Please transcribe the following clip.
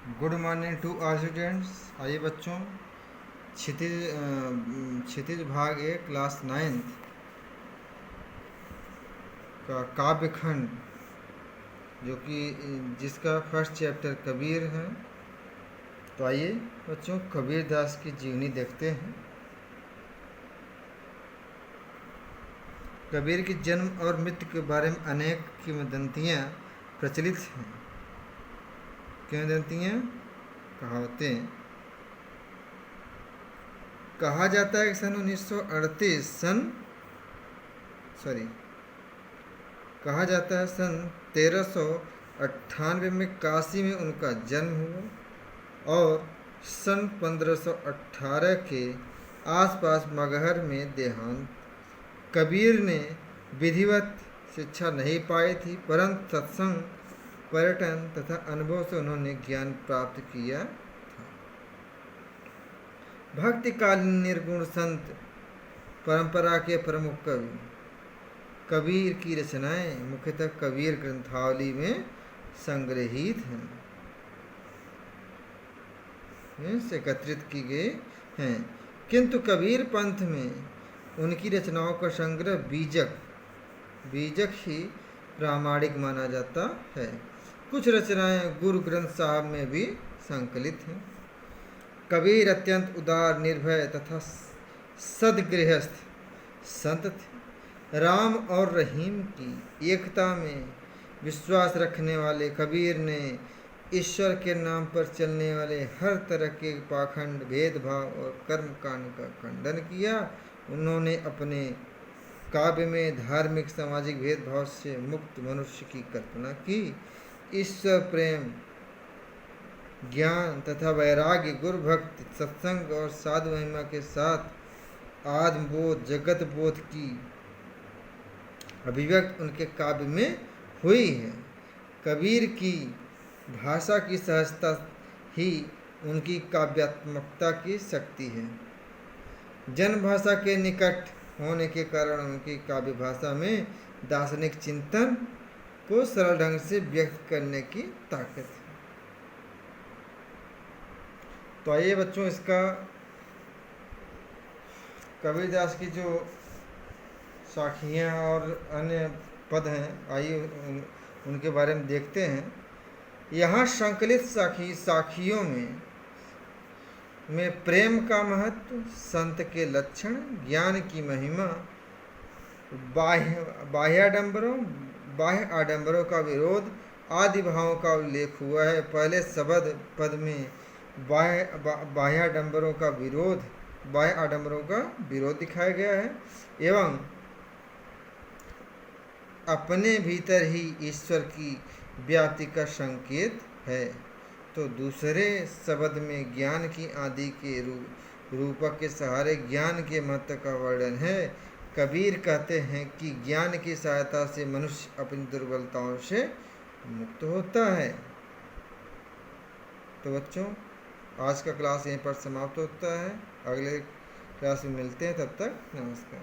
Good morning to all students. आइए बच्चों, क्षितिज भाग 1 क्लास 9th का काव्य खंड, जो कि जिसका फर्स्ट चैप्टर कबीर है। तो आइए बच्चों, कबीर दास की जीवनी देखते हैं। कबीर की जन्म और मृत्यु के बारे में अनेक किंवदंतियाँ प्रचलित हैं। किंवदंतियाँ, कहावतें। कहा जाता है कि सन 1398 में काशी में उनका जन्म हुआ और सन 1518 के आसपास मगहर में देहांत। कबीर ने विधिवत शिक्षा नहीं पाई थी, परंतु सत्संग, पर्यटन तथा अनुभव से उन्होंने ज्ञान प्राप्त किया था। भक्तिकालीन निर्गुण संत परंपरा के प्रमुख कवि कबीर की रचनाएं मुख्यतः कबीर ग्रंथावली में संग्रहित हैं, एकत्रित की गई हैं। किंतु कबीर पंथ में उनकी रचनाओं का संग्रह बीजक ही प्रामाणिक माना जाता है। कुछ रचनाएं गुरु ग्रंथ साहब में भी संकलित हैं। कबीर अत्यंत उदार, निर्भय तथा सद्गृहस्थ संत थे। राम और रहीम की एकता में विश्वास रखने वाले कबीर ने ईश्वर के नाम पर चलने वाले हर तरह के पाखंड, भेदभाव और कर्मकांड का खंडन किया। उन्होंने अपने काव्य में धार्मिक, सामाजिक भेदभाव से मुक्त मनुष्य की कल्पना की। ईश्वर प्रेम, ज्ञान तथा वैराग्य, गुरु भक्ति, सत्संग और साधु महिमा के साथ आत्मबोध, जगत बोध की अभिव्यक्ति उनके काव्य में हुई है। कबीर की भाषा की सहजता ही उनकी काव्यात्मकता की शक्ति है। जन भाषा के निकट होने के कारण उनकी काव्य भाषा में दार्शनिक चिंतन को सरल ढंग से व्यक्त करने की ताकत है। तो आइए बच्चों, इसका कबीरदास की जो साखियाँ और अन्य पद हैं, आइए उनके बारे में देखते हैं। यहाँ संकलित साखियों में प्रेम का महत्व, संत के लक्षण, ज्ञान की महिमा, बाह्य आडंबरों का विरोध आदि भावों का उल्लेख हुआ है। पहले शब्द पद में बाह्य आडंबरों का विरोध दिखाया गया है एवं अपने भीतर ही ईश्वर की व्याप्ति का संकेत है। तो दूसरे शब्द में ज्ञान की आदि के रूपक के सहारे ज्ञान के महत्व का वर्णन है। कबीर कहते हैं कि ज्ञान की सहायता से मनुष्य अपनी दुर्बलताओं से मुक्त होता है। तो बच्चों, आज का क्लास यहीं पर समाप्त होता है। अगले क्लास में मिलते हैं, तब तक नमस्कार।